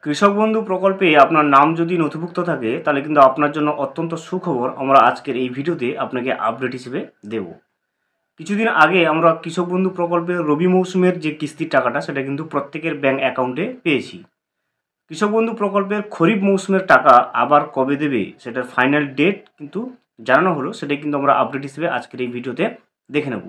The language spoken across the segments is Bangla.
কৃষক বন্ধু প্রকল্পে আপনার নাম যদি নথিভুক্ত থাকে তাহলে কিন্তু আপনার জন্য অত্যন্ত সুখবর আমরা আজকের এই ভিডিওতে আপনাকে আপডেট হিসেবে দেব। কিছুদিন আগে আমরা কৃষক বন্ধু প্রকল্পের রবি মৌসুমের যে কিস্তির টাকাটা সেটা কিন্তু প্রত্যেকের ব্যাংক অ্যাকাউন্টে পেয়েছি। কৃষক বন্ধু প্রকল্পের খরিফ মৌসুমের টাকা আবার কবে দেবে সেটার ফাইনাল ডেট কিন্তু জানানো হলো, সেটা কিন্তু আমরা আপডেট হিসেবে আজকের এই ভিডিওতে দেখে নেব।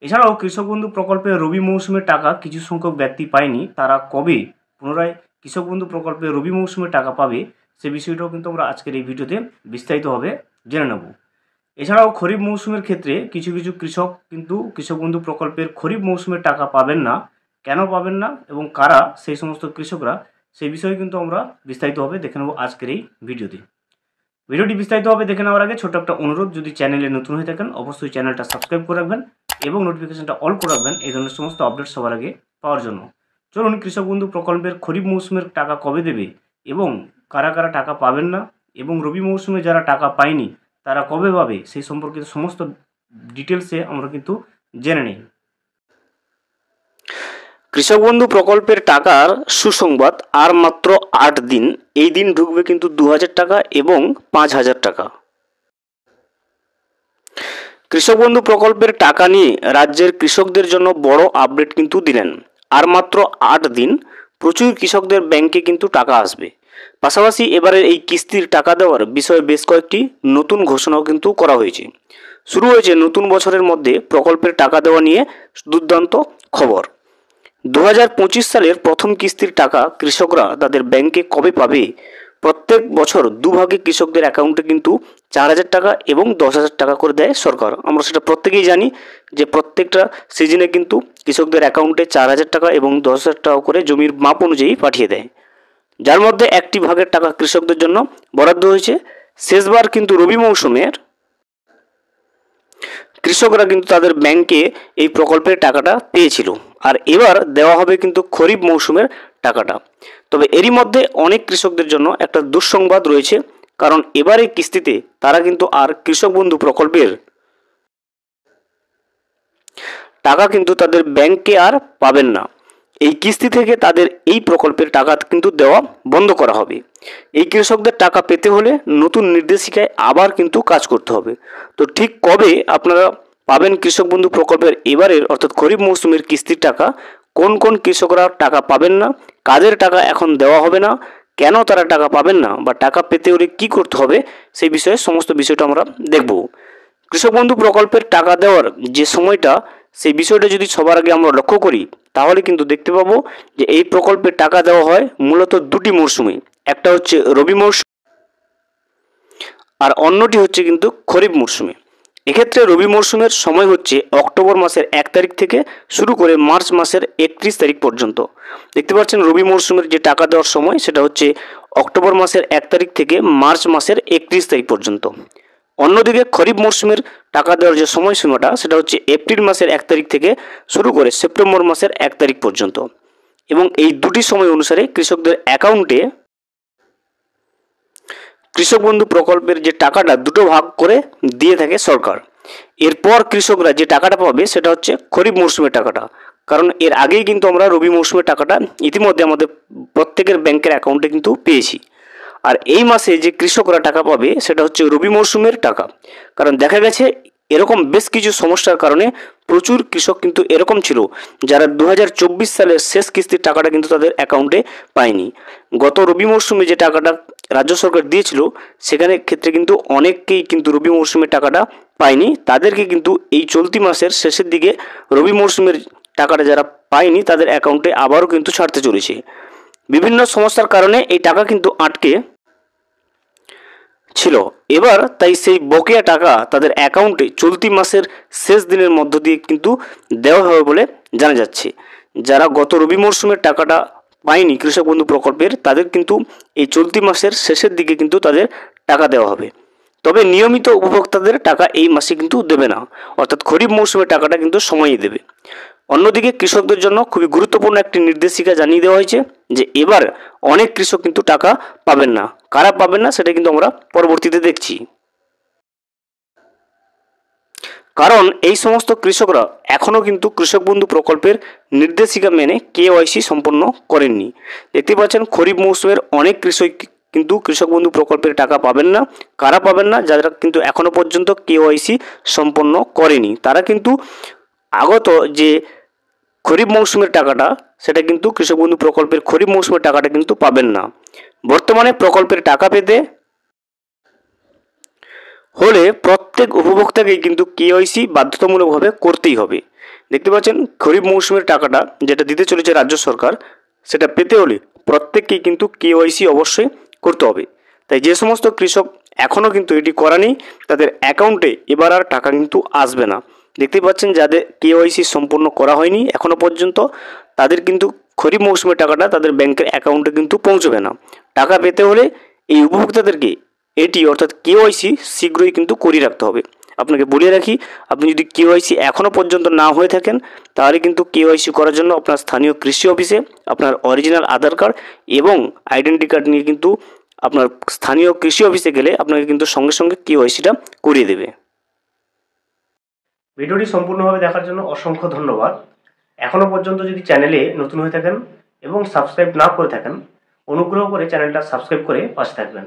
এছাড়াও কৃষক বন্ধু প্রকল্পের রবি মৌসুমের টাকা কিছু সংখ্যক ব্যক্তি পায়নি, তারা কবে পুনরায় কৃষক বন্ধু প্রকল্পে রবি মৌসুমে টাকা পাবে সে বিষয়টাও কিন্তু আমরা আজকের এই ভিডিওতে বিস্তারিতভাবে জেনে নেব। এছাড়াও খরিফ মৌসুমের ক্ষেত্রে কিছু কিছু কৃষক কিন্তু কৃষক বন্ধু প্রকল্পের খরিফ মৌসুমের টাকা পাবেন না, কেন পাবেন না এবং কারা সেই সমস্ত কৃষকরা, সেই বিষয়ে কিন্তু আমরা বিস্তারিতভাবে দেখে নেব আজকের এই ভিডিওতে। ভিডিওটি বিস্তারিতভাবে দেখে নেওয়ার আগে ছোট্ট একটা অনুরোধ, যদি চ্যানেলে নতুন হয়ে থাকেন অবশ্যই চ্যানেলটা সাবস্ক্রাইব করে রাখবেন এবং নোটিফিকেশনটা অল করে রাখবেন এই ধরনের সমস্ত আপডেট সবার আগে পাওয়ার জন্য। চলুন কৃষক বন্ধু প্রকল্পের খরিফ মৌসুমের টাকা কবে দেবে এবং কারা কারা টাকা পাবেন না এবং রবি মৌসুমে যারা টাকা পায়নি তারা কবে পাবে সেই সম্পর্কিত সমস্ত ডিটেলসে আমরা কিন্তু জেনে নিই। কৃষক বন্ধু প্রকল্পের টাকার সুসংবাদ, আর মাত্র 8 দিন। এই দিন ঢুকবে কিন্তু 2000 টাকা এবং 5000 টাকা। কৃষক বন্ধু প্রকল্পের টাকা নিয়ে রাজ্যের কৃষকদের জন্য বড় আপডেট কিন্তু দিলেন। আর মাত্র 8 দিন, প্রচুর কৃষকদের ব্যাংকে কিন্তু টাকা আসবে। পাশাপাশি এবারের এই কিস্তির টাকা দেওয়ার বিষয়ে বেশ কয়েকটি নতুন ঘোষণাও কিন্তু করা হয়েছে। শুরু হয়েছে নতুন বছরের মধ্যে প্রকল্পের টাকা দেওয়া নিয়ে দুর্দান্ত খবর। 2025 সালের প্রথম কিস্তির টাকা কৃষকরা তাদের ব্যাংকে কবে পাবে? প্রত্যেক বছর দুভাগে কৃষকদের অ্যাকাউন্টে কিন্তু 4000 টাকা এবং 10,000 টাকা করে দেয় সরকার। আমরা সেটা প্রত্যেকেই জানি যে প্রত্যেকটা সিজনে কিন্তু কৃষকদের অ্যাকাউন্টে 4000 টাকা এবং 10,000 টাকা করে জমির মাপ অনুযায়ী পাঠিয়ে দেয়, যার মধ্যে একটি ভাগের টাকা কৃষকদের জন্য বরাদ্দ হয়েছে। শেষবার কিন্তু রবি মৌসুমের কৃষকরা কিন্তু তাদের ব্যাংকে এই প্রকল্পের টাকাটা পেয়েছিল, আর এবার দেওয়া হবে কিন্তু খরিফ মৌসুমের টাকাটা। তবে এরই মধ্যে অনেক কৃষকদের জন্য একটা দুঃসংবাদ রয়েছে, কারণ এবারে কিস্তিতে তারা কিন্তু আর কৃষক বন্ধু প্রকল্পের টাকা কিন্তু তাদের ব্যাংকে আর পাবেন না। এই কিস্তি থেকে তাদের এই প্রকল্পের টাকা কিন্তু দেওয়া বন্ধ করা হবে। এই কৃষকদের টাকা পেতে হলে নতুন নির্দেশিকায় আবার কিন্তু কাজ করতে হবে। তো ঠিক কবে আপনারা পাবেন কৃষক বন্ধু প্রকল্পের এবারের অর্থাৎ খরিফ মৌসুমের কিস্তির টাকা, কোন কোন কৃষকরা টাকা পাবেন না, কাদের টাকা এখন দেওয়া হবে না, কেন তারা টাকা পাবেন না বা টাকা পেতে হলে কী করতে হবে, সেই বিষয়ে সমস্ত বিষয়টা আমরা দেখব। কৃষক বন্ধু প্রকল্পের টাকা দেওয়ার যে সময়টা, সেই বিষয়টা যদি সবার আগে আমরা লক্ষ্য করি তাহলে কিন্তু দেখতে পাবো যে এই প্রকল্পের টাকা দেওয়া হয় মূলত দুটি মরশুমে। একটা হচ্ছে রবি মরশুম আর অন্যটি হচ্ছে কিন্তু খরিফ মরশুমে। এক্ষেত্রে রবি মরশুমের সময় হচ্ছে অক্টোবর মাসের 1 তারিখ থেকে শুরু করে মার্চ মাসের 31 তারিখ পর্যন্ত। দেখতে পাচ্ছেন রবি মরশুমের যে টাকা দেওয়ার সময় সেটা হচ্ছে অক্টোবর মাসের 1 তারিখ থেকে মার্চ মাসের 31 তারিখ পর্যন্ত। অন্যদিকে খরিফ মরশুমের টাকা দেওয়ার যে সময়সীমাটা সেটা হচ্ছে এপ্রিল মাসের 1 তারিখ থেকে শুরু করে সেপ্টেম্বর মাসের 1 তারিখ পর্যন্ত। এবং এই দুটি সময় অনুসারে কৃষকদের অ্যাকাউন্টে কৃষক বন্ধু প্রকল্পের যে টাকাটা দুটো ভাগ করে দিয়ে থাকে সরকার। এরপর কৃষকরা যে টাকাটা পাবে সেটা হচ্ছে খরিফ মরশুমের টাকাটা, কারণ এর আগেই কিন্তু আমরা রবি মরশুমের টাকাটা ইতিমধ্যে আমাদের প্রত্যেকের ব্যাংকের অ্যাকাউন্টে কিন্তু পেয়েছি। আর এই মাসে যে কৃষকরা টাকা পাবে সেটা হচ্ছে রবি মরশুমের টাকা। কারণ দেখা গেছে এরকম বেশ কিছু সমস্যার কারণে প্রচুর কৃষক কিন্তু এরকম ছিল যারা 2024 সালের শেষ কিস্তির টাকাটা কিন্তু তাদের অ্যাকাউন্টে পায়নি। গত রবি মরশুমে যে টাকাটা রাজ্য সরকার দিয়েছিল সেখানে ক্ষেত্রে কিন্তু অনেককেই কিন্তু রবি মরশুমের টাকাটা পায়নি। তাদেরকে কিন্তু এই চলতি মাসের শেষের দিকে রবি মরশুমের টাকাটা যারা পায়নি তাদের অ্যাকাউন্টে আবারও কিন্তু ছাড়তে চলেছে। বিভিন্ন সমস্যার কারণে এই টাকা কিন্তু আটকে ছিল। এবার তাই সেই বকেয়া টাকা তাদের অ্যাকাউন্টে চলতি মাসের শেষ দিনের মধ্য দিয়ে কিন্তু দেওয়া হবে বলে জানা যাচ্ছে। যারা গত রবি মরশুমের টাকাটা পায়নি কৃষক বন্ধু প্রকল্পের, তাদের কিন্তু এই চলতি মাসের শেষের দিকে কিন্তু তাদের টাকা দেওয়া হবে। তবে নিয়মিত উপভোক্তাদের টাকা এই মাসে কিন্তু দেবে না, অর্থাৎ খরিফ মৌসুমের টাকাটা কিন্তু সময়ই দেবে। অন্যদিকে কৃষকদের জন্য খুবই গুরুত্বপূর্ণ একটি নির্দেশিকা জানিয়ে দেওয়া হয়েছে যে এবার অনেক কৃষক কিন্তু টাকা পাবেন না। কারা পাবেন না সেটা কিন্তু আমরা পরবর্তীতে দেখছি। কারণ এই সমস্ত কৃষকরা এখনও কিন্তু কৃষক বন্ধু প্রকল্পের নির্দেশিকা মেনে কেওয়াইসি সম্পন্ন করেননি। দেখতে পাচ্ছেন খরিফ মৌসুমের অনেক কৃষক কিন্তু কৃষক বন্ধু প্রকল্পের টাকা পাবেন না। কারা পাবেন না? যারা কিন্তু এখনও পর্যন্ত কেওয়াইসি সম্পন্ন করেনি, তারা কিন্তু আগত যে খরিফ মৌসুমের টাকাটা, সেটা কিন্তু কৃষক বন্ধু প্রকল্পের খরিফ মৌসুমের টাকাটা কিন্তু পাবেন না। বর্তমানে প্রকল্পের টাকা পেতে হলে প্রত্যেক উপভোক্তাকেই কিন্তু কেওয়াইসি বাধ্যতামূলকভাবে করতেই হবে। দেখতে পাচ্ছেন খরিফ মৌসুমের টাকাটা যেটা দিতে চলেছে রাজ্য সরকার, সেটা পেতে হলে প্রত্যেককেই কিন্তু কেওয়াইসি অবশ্যই করতে হবে। তাই যে সমস্ত কৃষক এখনও কিন্তু এটি করা নেই, তাদের অ্যাকাউন্টে এবার আর টাকা কিন্তু আসবে না। দেখতে পাচ্ছেন যাদের কেওয়াইসি সম্পূর্ণ করা হয়নি এখনও পর্যন্ত, তাদের কিন্তু খরিফ মৌসুমের টাকাটা তাদের ব্যাংকের অ্যাকাউন্টে কিন্তু পৌঁছবে না। টাকা পেতে হলে এই উপভোক্তাদেরকে এটি অর্থাৎ কেওয়াইসি শীঘ্রই কিন্তু করিয়ে রাখতে হবে। আপনাকে বলে রাখি, আপনি যদি কেওয়াইসি এখনও পর্যন্ত না হয়ে থাকেন, তাহলে কিন্তু কেওয়াইসি করার জন্য আপনার স্থানীয় কৃষি অফিসে আপনার অরিজিনাল আধার কার্ড এবং আইডেন্টি কার্ড নিয়ে কিন্তু আপনার স্থানীয় কৃষি অফিসে গেলে আপনাকে কিন্তু সঙ্গে সঙ্গে কেওয়াইসিটা করিয়ে দেবে। ভিডিওটি সম্পূর্ণভাবে দেখার জন্য অসংখ্য ধন্যবাদ। এখনও পর্যন্ত যদি চ্যানেলে নতুন হয়ে থাকেন এবং সাবস্ক্রাইব না করে থাকেন, অনুগ্রহ করে চ্যানেলটা সাবস্ক্রাইব করে পাশে থাকবেন।